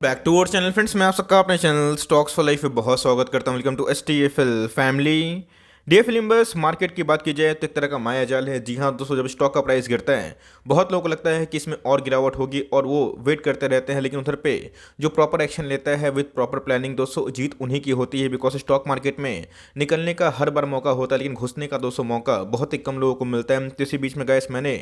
Back to our channel friends, मैं आप सबका अपने चैनल स्टॉक्स फॉर लाइफ में बहुत स्वागत करता हूं। Welcome to STFL family. DFL inverse market की बात की जाए तो एक तरह का माया जाल है। जी हाँ दोस्तों, जब स्टॉक का प्राइस गिरता है बहुत लोगों को लगता है कि इसमें और गिरावट होगी और वो वेट करते रहते हैं, लेकिन उधर पे जो प्रॉपर एक्शन लेता है विद प्रॉपर प्लानिंग दोस्तों, जीत उन्हीं की होती है। बिकॉज स्टॉक मार्केट में निकलने का हर बार मौका होता है, लेकिन घुसने का दोस्तों मौका बहुत ही कम लोगों को मिलता है। तो इसी बीच में गाइस मैंने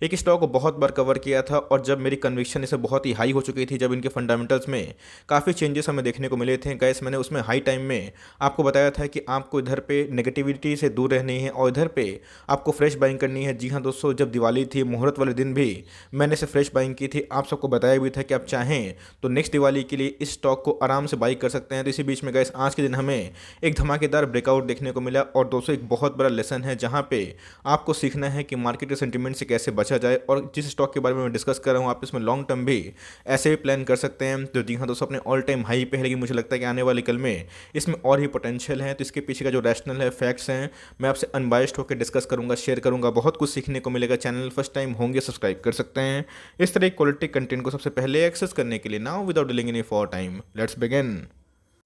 एक स्टॉक को बहुत बार कवर किया था और जब मेरी कन्विक्शन इसे बहुत ही हाई हो चुकी थी, जब इनके फंडामेंटल्स में काफ़ी चेंजेस हमें देखने को मिले थे गाइस, मैंने उसमें हाई टाइम में आपको बताया था कि आपको इधर पे नेगेटिविटी से दूर रहनी है और इधर पे आपको फ्रेश बाइंग करनी है। जी हाँ दोस्तों, जब दिवाली थी मुहूर्त वाले दिन भी मैंने इसे फ्रेश बाइंग की थी। आप सबको बताया भी था कि आप चाहें तो नेक्स्ट दिवाली के लिए इस स्टॉक को आराम से बाई कर सकते हैं। तो इसी बीच में गाइस आज के दिन हमें एक धमाकेदार ब्रेकआउट देखने को मिला और दोस्तों एक बहुत बड़ा लेसन है जहाँ पे आपको सीखना है कि मार्केट के सेंटीमेंट से कैसे बचा जाए। और जिस स्टॉक के बारे में मैं डिस्कस कर रहा हूँ, आप इसमें लॉन्ग टर्म भी ऐसे भी प्लान कर सकते हैं। तो जी हाँ दोस्तों, अपने ऑल टाइम हाई पे है, लेकिन मुझे लगता है कि आने वाले कल में इसमें और ही पोटेंशियल है। तो इसके पीछे का जो रैशनल है, फैक्ट्स हैं, मैं आपसे अनबायस्ड होकर डिस्कस करूंगा, शेयर करूंगा। बहुत कुछ सीखने को मिलेगा। चैनल फर्स्ट टाइम होंगे सब्सक्राइब कर सकते हैं इस तरह क्वालिटी कंटेंट को सबसे पहले एक्सेस करने के लिए। Now without delaying any for time, let's begin.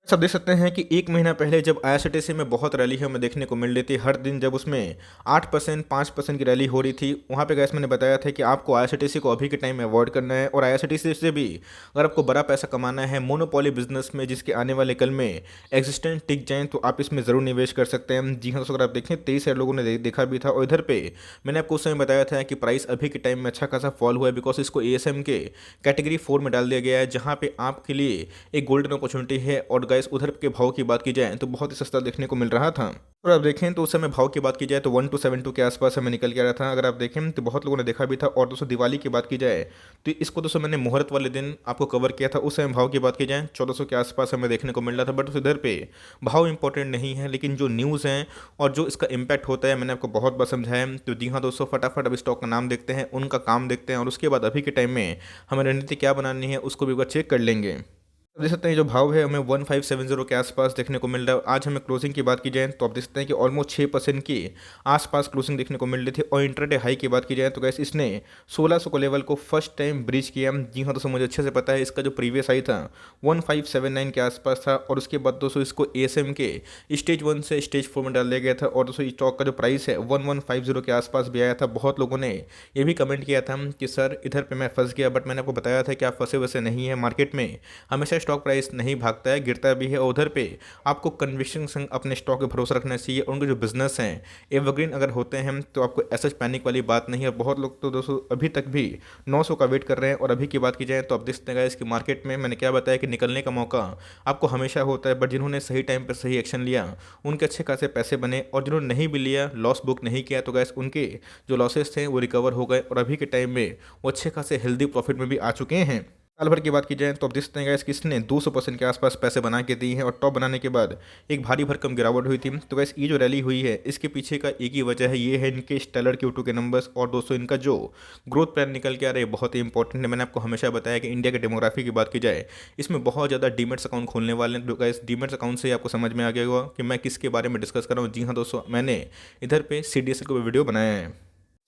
सब देख सकते हैं कि एक महीना पहले जब IRCTC में बहुत रैली हमें देखने को मिल रही थी, हर दिन जब उसमें 8% 5% की रैली हो रही थी, वहाँ पे गैस मैंने बताया था कि आपको IRCTC को अभी के टाइम में अवॉइड करना है। और IRCTC से भी अगर आपको बड़ा पैसा कमाना है मोनोपोली बिजनेस में, जिसके आने वाले कल में एग्जिस्टेंस टिक जाए, तो आप इसमें ज़रूर निवेश कर सकते हैं। जी हाँ दोस्तों, अगर आप देखें 23,000 लोगों ने देखा भी था। और इधर पे मैंने आपको उस समय बताया था कि प्राइस अभी के टाइम में अच्छा खासा फॉल हुआ है, बिकॉज इसको ASM के कैटेगरी 4 में डाल दिया गया है, जहाँ पे आपके लिए एक गोल्डन अपॉर्चुनिटी है। और गाइस उधर के भाव की बात की जाए तो बहुत ही सस्ता देखने को मिल रहा था। और आप देखें तो उस समय भाव की बात की जाए तो 1272 के आसपास हमें निकल के आ रहा था। अगर आप देखें तो बहुत लोगों ने देखा भी था। और दोस्तों दिवाली की बात की जाए तो इसको दोस्तों मैंने मुहूर्त वाले दिन आपको कवर किया था। उस समय भाव की बात की जाए 1400 के आसपास हमें देखने को मिल रहा था। बट उस इधर पे भाव इंपॉर्टेंट नहीं है, लेकिन जो न्यूज़ हैं और जो इसका इम्पैक्ट होता है मैंने आपको बहुत बार समझाया है। तो जी हाँ दोस्तों, फटाफट अब स्टॉक का नाम देखते हैं, उनका काम देखते हैं, और उसके बाद अभी के टाइम में हमें रणनीति क्या बनानी है उसको भी एक बार चेक कर लेंगे। अब देख सकते हैं जो भाव है हमें 1570 के आसपास देखने को मिल रहा है। आज हमें क्लोजिंग की बात की जाए तो आप देख सकते हैं कि ऑलमोस्ट 6% की आसपास क्लोजिंग देखने को मिल रही थी। और इंट्राडे हाई की बात की जाए तो गैस इसने 1600 को लेवल को फर्स्ट टाइम ब्रीच किया। जी हाँ दोस्तों, मुझे अच्छे से पता है इसका जो प्रीवियस हाई था 1579 के आसपास था। और उसके बाद दोस्तों इसको ASM के स्टेज 1 से स्टेज 4 में डाल दिया गया था। और दोस्तों स्टॉक का जो प्राइस है 1150 के आसपास भी आया था। बहुत लोगों ने ये भी कमेंट किया था कि सर इधर पे मैं फंस गया, बट मैंने आपको बताया था कि आप फंसे वैसे नहीं है। मार्केट में हमेशा स्टॉक प्राइस नहीं भागता है, गिरता भी है। और उधर पे आपको कन्विक्शन संग अपने स्टॉक पे भरोसा रखना चाहिए। उनके जो बिजनेस हैं एवरग्रीन अगर होते हैं तो आपको ऐसा पैनिक वाली बात नहीं है। बहुत लोग तो दोस्तों अभी तक भी 900 का वेट कर रहे हैं। और अभी की बात की जाए तो आप देखते हैं इसकी मार्केट में मैंने क्या बताया कि निकलने का मौका आपको हमेशा होता है, बट जिन्होंने सही टाइम पर सही एक्शन लिया उनके अच्छे खासे पैसे बने। और जिन्होंने नहीं भी लिया, लॉस बुक नहीं किया, तो गैस उनके जो लॉसेस थे वो रिकवर हो गए और अभी के टाइम में वो अच्छे खासे हेल्दी प्रॉफिट में भी आ चुके हैं। साल भर की बात की जाए तो आप देख सकते हैं गैस किसने 200% के आसपास पैसे बना के दिए हैं। और टॉप बनाने के बाद एक भारी भरकम गिरावट हुई थी। तो गैस ये जो रैली हुई है इसके पीछे का एक ही वजह है, ये है इनके स्टेलर Q2 के नंबर्स। और दोस्तों इनका जो ग्रोथ प्लान निकल के आ रहा है बहुत ही इंपॉर्टेंट है। मैंने आपको हमेशा बताया कि इंडिया के डेमोग्राफी की बात की जाए इसमें बहुत ज़्यादा डीमेट्स अकाउंट खोलने वाले हैं। गैस डीमेट्स अकाउंट से आपको समझ में आ गया होगा कि मैं किसके बारे में डिस्कस कर रहा हूँ। जी हाँ दोस्तों, मैंने इधर पे CDSL को वीडियो बनाया है।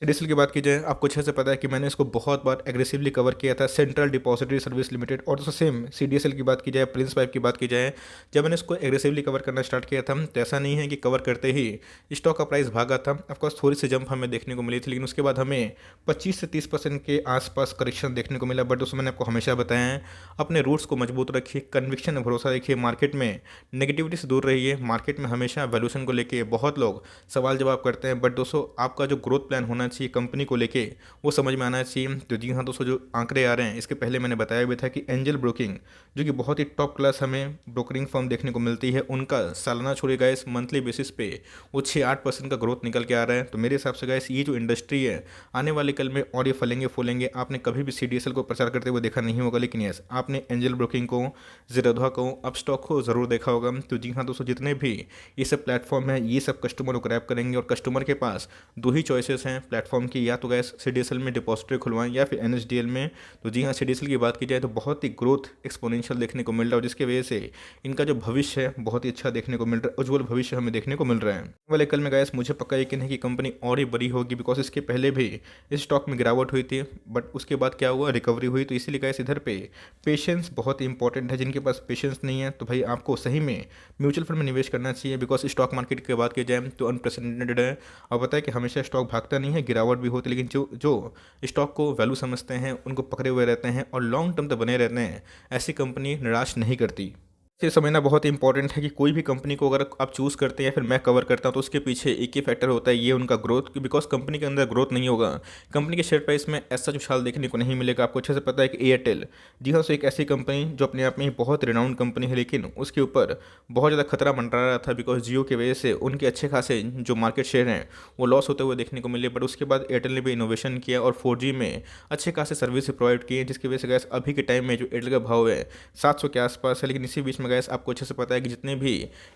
CDSL की बात की जाए आपको अच्छे से पता है कि मैंने इसको बहुत बार एग्रेसिवली कवर किया था, सेंट्रल डिपॉजिटरी सर्विस लिमिटेड। और दोस्तों सेम CDSL की बात की जाए, प्रिंस पाइप की बात की जाए, जब मैंने इसको एग्रेसिवली कवर करना स्टार्ट किया था तो ऐसा नहीं है कि कवर करते ही स्टॉक का प्राइस भागा था। ऑफकोर्स थोड़ी सी जंप हमें देखने को मिली थी, लेकिन उसके बाद हमें 25 से 30% के आसपास करेक्शन देखने को मिला। बट उसमें मैंने आपको हमेशा बताया है अपने रूट्स को मजबूत रखिए, कन्विक्शन में भरोसा रखिए, मार्केट में नेगेटिविटी से दूर रहिए। मार्केट में हमेशा वैल्यूशन को लेके बहुत लोग सवाल जवाब करते हैं, बट दोस्तों आपका जो ग्रोथ प्लान होना चाहिए कंपनी को लेके वो समझ में आना चाहिए। तो जी हाँ दोस्तों, जो आंकड़े आ रहे हैं इसके पहले मैंने बताया भी था कि एंजल ब्रोकिंग जो कि बहुत ही टॉप क्लास हमें ब्रोकरिंग फर्म देखने को मिलती है, उनका सालाना छोड़े गाइस मंथली बेसिस पे वो 6-8% का ग्रोथ निकल के आ रहा है। तो मेरे हिसाब से गाइस ये जो इंडस्ट्री है आने वाले कल में और ये फलेंगे फूलेंगे। आपने कभी भी CDSL को प्रचार करते हुए देखा नहीं होगा, लेकिन यस आपने एंजल ब्रोकिंग को, जीरोधा को, अपस्टॉक को ज़रूर देखा होगा। तो जी हाँ दोस्तों, जितने भी ये सब प्लेटफॉर्म है ये सब कस्टमर को ग्रैब करेंगे। और कस्टमर के पास दो ही चॉइसेस हैं प्लेटफॉर्म की या तो गैस सीडीएसएल में डिपॉजिटरी खुलवाएं या फिर एनएसडीएल में। तो जी हाँ, सीडीएसएल की बात की जाए तो बहुत ही ग्रोथ एक्सपोनेंशियल देखने को मिल रहा है, और जिसकी वजह से इनका जो भविष्य है बहुत ही अच्छा देखने को मिल रहा है, उज्जवल भविष्य हमें देखने को मिल रहा है। वाले कल में गैस मुझे पक्का यकीन है कि कंपनी और ही बड़ी होगी, बिकॉज इसके पहले भी इस स्टॉक में गिरावट हुई थी, बट उसके बाद क्या हुआ, रिकवरी हुई। तो इसीलिए गैस इधर पे पेशेंस बहुत ही इंपॉर्टेंट है। जिनके पास पेशेंस नहीं है तो भाई आपको सही में म्यूचुअल फंड में निवेश करना चाहिए, बिकॉज स्टॉक मार्केट की बात की जाए तो अनप्रेसिडेंटेड है। और पता है कि हमेशा स्टॉक भागता नहीं है, गिरावट भी होती है, लेकिन जो जो स्टॉक को वैल्यू समझते हैं उनको पकड़े हुए रहते हैं और लॉन्ग टर्म तक बने रहते हैं, ऐसी कंपनी निराश नहीं करती। ये समझना बहुत ही इंपॉर्टेंट है कि कोई भी कंपनी को अगर आप चूज़ करते हैं या फिर मैं कवर करता हूं तो उसके पीछे एक ही फैक्टर होता है, ये उनका ग्रोथ। बिकॉज कंपनी के अंदर ग्रोथ नहीं होगा, कंपनी के शेयर प्राइस में ऐसा उछाल देखने को नहीं मिलेगा। आपको अच्छे से पता है कि एयरटेल, जी हाँ, सो एक ऐसी कंपनी जो अपने आप में ही बहुत रिनाउंड कंपनी है, लेकिन उसके ऊपर बहुत ज़्यादा खतरा मंडरा रहा था, बिकॉज जियो की वजह से उनके अच्छे खासे जो मार्केट शेयर हैं वो लॉस होते हुए देखने को मिले। बट उसके बाद एयरटेल ने भी इनोवेशन किया और 4G में अच्छे खासे सर्विस प्रोवाइड किए, जिसकी वजह से गैस अभी के टाइम में जो एयरटेल का भाव है 700 के आसपास है। लेकिन इसी बीच में गैस आपको अच्छे से पता है कि जितने भी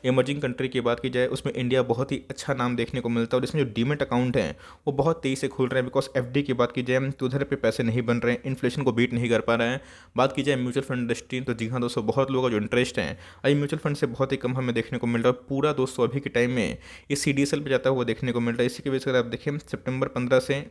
इमर्जिंग कंट्री की बात की जाए उसमें इंडिया बहुत ही अच्छा नाम देखने को मिलता है, और इसमें जो डीमेट अकाउंट है वो बहुत तेज़ी से खुल रहे हैं। बिकॉज एफडी की बात की जाए तो उधर पे पैसे नहीं बन रहे हैं, इन्फ्लेशन को बीट नहीं कर पा रहे हैं। बात की जाए म्यूचुअल फंड इंडस्ट्री, तो जी हाँ दोस्तों, बहुत लोगों का जो इंटरेस्ट है अभी म्यूचुअल फंड से बहुत ही कम हमें देखने को मिल रहा है। पूरा दोस्तों अभी के टाइम में ये सीडीएसएल पे जाता हुआ देखने को मिल रहा है। इसी की वजह से अगर आप देखें सितंबर 15 से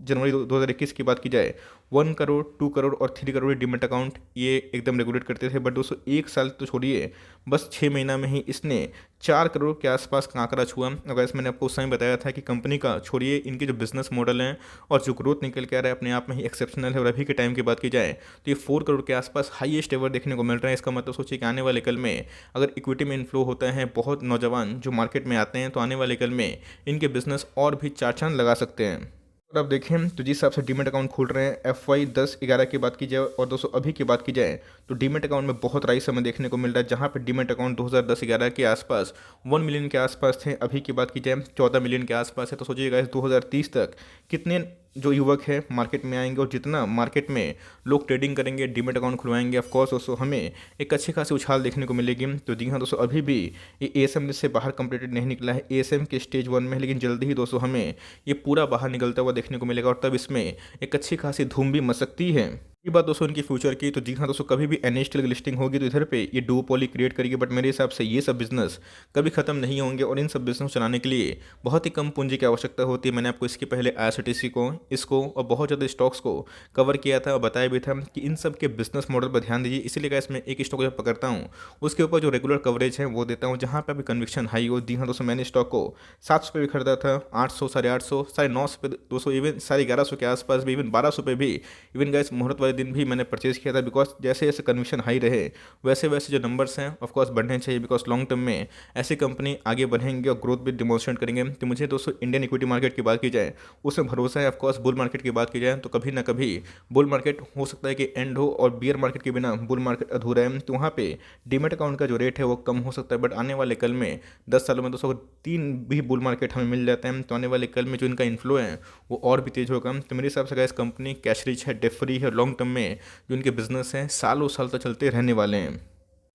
जनवरी 2021 की बात की जाए 1 करोड़, 2 करोड़ और 3 करोड़ डीमेट अकाउंट ये एकदम रेगुलेट करते थे। बट दोस्तों एक साल तो छोड़िए, बस 6 महीना में ही इसने 4 करोड़ के आसपास का आंकड़ा छुआ। अगर मैंने आपको उस समय बताया था कि कंपनी का छोड़िए, इनके जो बिजनेस मॉडल हैं और जो ग्रोथ निकल के आ रहा है अपने आप में ही एक्सेप्शनल है। और अभी के टाइम की बात की जाए तो ये 4 करोड़ के आसपास हाईएस्ट एवर देखने को मिल रहा है। इसका मतलब सोचिए कि आने वाले कल में अगर इक्विटी में इनफ्लो होता है, बहुत नौजवान जो मार्केट में आते हैं, तो आने वाले कल में इनके बिजनेस और भी चार चांद लगा सकते हैं। अगर आप देखें तो जिस हिसाब से डीमेट अकाउंट खोल रहे हैं FY 10-11 की बात की जाए और दोस्तों अभी की बात की जाए तो डीमेट अकाउंट में बहुत राइस हमें देखने को मिल रहा है। जहां पे डीमेट अकाउंट 2010-11 के आसपास 1 मिलियन के आसपास थे, अभी की बात की जाए 14 मिलियन के आसपास है। तो सोचिएगा 2030 तक कितने जो युवक है मार्केट में आएंगे, और जितना मार्केट में लोग ट्रेडिंग करेंगे, डीमेट अकाउंट खुलवाएंगे, ऑफकोर्स दोस्तों हमें एक अच्छी खासी उछाल देखने को मिलेगी। तो जी हाँ दोस्तों, अभी भी ये एएसएम से बाहर कंप्लीटेड नहीं निकला है, एएसएम के स्टेज 1 में है, लेकिन जल्दी ही दोस्तों हमें ये पूरा बाहर निकलता हुआ देखने को मिलेगा, और तब इसमें एक अच्छी खासी धूम भी मच सकती है। ये बात दोस्तों इनकी फ्यूचर की, तो जी हाँ दोस्तों, कभी भी एनएसटीएल की लिस्टिंग होगी तो इधर पे ये डुओपोली क्रिएट करेगी। बट मेरे हिसाब से ये सब बिजनेस कभी खत्म नहीं होंगे, और इन सब बिजनेस चलाने के लिए बहुत ही कम पूंजी की आवश्यकता होती है। मैंने आपको इसके पहले आईआरसीटीसी को, इसको और बहुत ज़्यादा स्टॉक्स को कवर किया था और बताया भी था कि इन सब के बिजनेस मॉडल पर ध्यान दीजिए। इसीलिए गाइस मैं एक स्टॉक जब पकड़ता हूँ उसके ऊपर जो रेगुलर कवरेज है वो देता हूँ, जहाँ पर अभी कन्विक्शन हाई हो। जी हाँ दोस्तों, मैंने स्टॉक को 700 पे भी खरीदा था, 800, 850, 950 पे, 200, इवन 1150 के आसपास भी, इवन 1200 पे भी, इवन गाइस मुहूर्त वाले दिन भी मैंने परचेज किया था। बिकॉज जैसे जैसे कन्विक्शन हाई रहे वैसे वैसे जो नंबर्स हैं ऑफकोर्स बढ़ने चाहिए, बिकॉज लॉन्ग टर्म में ऐसी कंपनी आगे बढ़ेंगे और ग्रोथ भी डिमॉन्स्ट्रेट करेंगे। तो मुझे दोस्तों इंडियन इक्विटी मार्केट की बात की जाए उसमें भरोसा है। ऑफकोर्स बुल मार्केट की बात की जाए तो कभी ना कभी बुल मार्केट हो सकता है कि एंड हो, और बियर मार्केट के बिना बुल मार्केट अधूरा है। तो वहाँ पे डीमेट अकाउंट का जो रेट है वो कम हो सकता है, बट आने वाले कल में 10 सालों में दोस्तों 3 भी बुल मार्केट हमें मिल जाते हैं, तो आने वाले कल में जो इनका इन्फ्लो है वो और भी तेज होगा। तो मेरे हिसाब से गाइस कंपनी कैश रिच है, डेट फ्री है, लॉन्ग टर्म में जो इनके बिजनेस हैं सालों साल तक चलते रहने वाले हैं।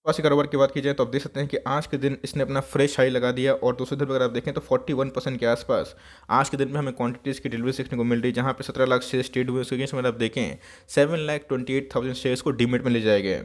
वार्षिक कारोबार की बात की जाए तो आप देख सकते हैं कि आज के दिन इसने अपना फ्रेश हाई लगा दिया, और दूसरी तरफ अगर आप देखें तो 41% के आसपास आज के दिन में हमें क्वांटिटीज़ की डिलीवरी देखने को मिल रही है, जहां पे 17 लाख शेयर ट्रेड हुए। उसके अगेंस्ट में आप देखें 7,28,000 शेयर्स को डीमेट में ले जाए गए।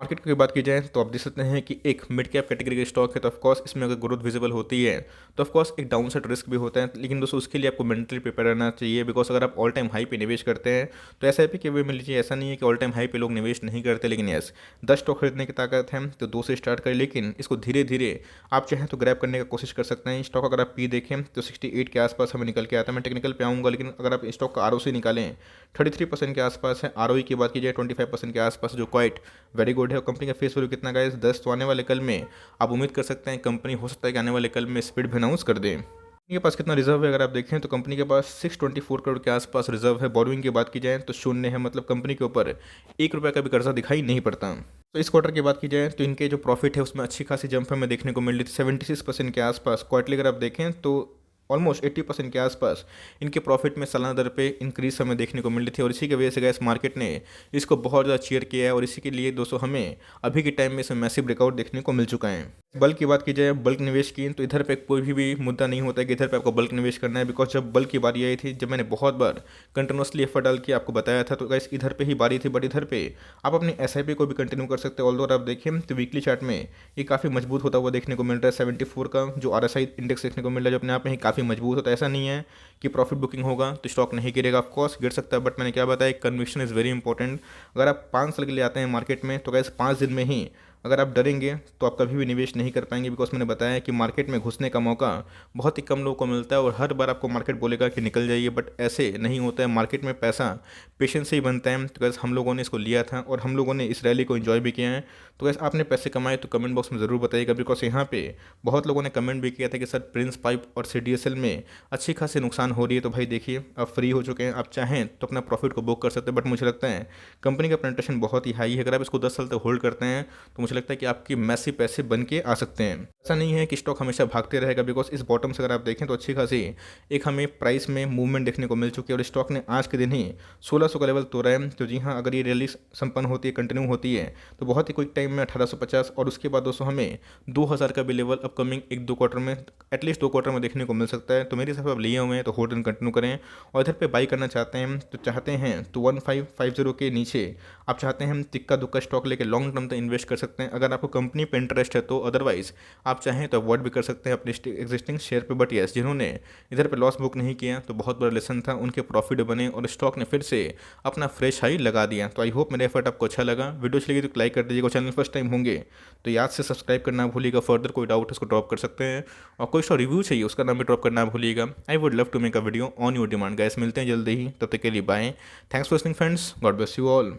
मार्केट की बात की जाए तो आप देख सकते हैं कि एक मिड कैप कैटेगरी का स्टॉक है, तो ऑफकोर्स इसमें अगर ग्रोथ विजिबल होती है तो ऑफकोर्स एक डाउन साइड रिस्क भी होता है। लेकिन दोस्तों उसके लिए आपको मेंटली प्रिपेयर रहना चाहिए, बिकॉज अगर आप ऑल टाइम हाई पे निवेश करते हैं तो एसआईपी के वे में लीजिए। ऐसा नहीं है कि ऑल टाइम हाई पे लोग निवेश नहीं करते, लेकिन यस 10 स्टॉक खरीदने की ताकत है तो 2 से स्टार्ट करें, लेकिन इसको धीरे धीरे आप चाहें तो ग्रैब करने की कोशिश कर सकते हैं। स्टॉक अगर आप पी देखें तो 68 के आसपास हमें निकल के आता है। मैं टेक्निकल पे आऊँगा, लेकिन अगर आप स्टॉक का आरओसी निकालें 33% के आसपास है। आरओई की बात की जाए 25% के आसपास, जो क्वाइट वेरी गुड है। कंपनी का फेस वैल्यू कितना गाइस 10, तो आने वाले कल में आप उम्मीद कर सकते हैं कंपनी हो सकता है कि आने वाले कल में स्पीड भी अनाउंस कर दें। कंपनी के पास कितना रिजर्व है अगर आप देखें तो कंपनी के पास 624 करोड़ के आसपास रिजर्व है। बोरोइंग की बात की जाए तो शून्य है, मतलब कंपनी के ऊपर 1 रुपये का भी कर्जा दिखाई नहीं पड़ता। तो इस क्वार्टर की बात की जाए तो इनके जो प्रॉफिट है उसमें अच्छी खासी जंप हमें देखने को मिल रही थी 76% के आसपास। क्वार्टरली अगर आप देखें तो ऑलमोस्ट 80% के आसपास इनके प्रॉफिट में सालाना दर पे इंक्रीज हमें देखने को मिल रही थी, और इसी की वजह से गैस मार्केट ने इसको बहुत ज़्यादा चीयर किया है, और इसी के लिए दोस्तों हमें अभी के टाइम में इसमें मैसिव ब्रेकआउट देखने को मिल चुका है। बल्क की बात की जाए, बल्क निवेश की, तो इधर पे कोई भी मुद्दा नहीं होता है कि इधर पे आपको बल्क निवेश करना है, बिकॉज जब बल्क की बारी आई थी, जब मैंने बहुत बार कंटिन्यूसली एफर्ट डाल के आपको बताया था, तो गाइस इधर पे ही बारी थी। बट इधर पे आप अपनी एसआईपी को भी कंटिन्यू कर सकते हैं। ऑल्दो आप देखें तो वीकली चार्ट में ये काफ़ी मजबूत होता हुआ देखने को मिल रहा है। 74 का जो आरएसआई इंडेक्स देखने को मिल रहा है, जो अपने आप में ही काफ़ी मजबूत होता है। ऐसा नहीं है कि प्रॉफिट बुकिंग होगा तो स्टॉक नहीं गिरेगा, ऑफकोर्स गिर सकता है, बट मैंने क्या बताया, कन्विक्शन इज़ वेरी इंपॉर्टेंट। अगर आप 5 साल के लिए आते हैं मार्केट में, तो गाइस 5 दिन में ही अगर आप डरेंगे तो आप कभी भी निवेश नहीं कर पाएंगे, बिकॉज मैंने बताया कि मार्केट में घुसने का मौका बहुत ही कम लोगों को मिलता है और हर बार आपको मार्केट बोलेगा कि निकल जाइए, बट ऐसे नहीं होता है। मार्केट में पैसा पेशेंस से ही बनता है। तो गैस हम लोगों ने इसको लिया था और हम लोगों ने इस रैली को एंजॉय भी किया है। तो गैस आपने पैसे कमाए तो कमेंट बॉक्स में ज़रूर बताइएगा, बिकॉज यहाँ पे बहुत लोगों ने कमेंट भी किया था कि सर प्रिंस पाइप और सीडीएसएल में अच्छी खासी नुकसान हो रही है। तो भाई देखिए, आप फ्री हो चुके हैं, आप चाहें तो अपना प्रॉफिट को बुक कर सकते हैं। बट मुझे लगता है कंपनी का पेनिट्रेशन बहुत ही हाई है। अगर आप इसको 10 साल तक होल्ड करते हैं तो मुझे लगता है कि आपकी मैसिव पैसे बन के आ सकते हैं। ऐसा नहीं है कि स्टॉक हमेशा भागते रहेगा, बिकॉज इस बॉटम से अगर आप देखें तो अच्छी खासी एक हमें प्राइस में मूवमेंट देखने को मिल चुकी है और स्टॉक ने आज के दिन ही 1600 का लेवल तोड़ा है। तो जी हाँ, अगर ये रैली संपन्न होती है, कंटिन्यू होती है, तो बहुत ही क्विक टाइम में 1850 और उसके बाद दोस्तों हमें 2000 का भी लेवल अपकमिंग 1-2 क्वार्टर में, एटलीस्ट 2 क्वार्टर में देखने को मिल सकता है। तो मेरे हिसाब से आप लिए हुए हैं तो होल्ड एंड कंटिन्यू करें। और इधर पे बाई करना चाहते हैं तो 1550 के नीचे आप चाहते हैं तिक्का दुक्का स्टॉक लेके लॉन्ग टर्म तक इन्वेस्ट कर सकते हैं, अगर आपको कंपनी पे इंटरेस्ट है तो। अदरवाइज आप चाहें तो अवॉइड भी कर सकते हैं अपने एग्जिस्टिंग शेयर पे। बट यस, जिन्होंने इधर पे लॉस बुक नहीं किया तो बहुत बड़ा लेसन था, उनके प्रॉफिट बने और स्टॉक ने फिर से अपना फ्रेश हाई लगा दिया। तो आई होप मेरा एफर्ट आपको अच्छा लगा। वीडियो अच्छी लगी तो लाइक कर दीजिएगा, चैनल फर्स्ट टाइम होंगे तो याद से सब्सक्राइब करना भूलिएगा। फर्दर कोई डाउट उसको ड्रॉप कर सकते हैं और कोई सा रिव्यू चाहिए उसका नाम भी ड्रॉप करना भूलिएगा। I would love to make a video on your demand. Guys मिलते हैं जल्दी ही, तब तक के लिए bye. Thanks for listening friends, God bless you all.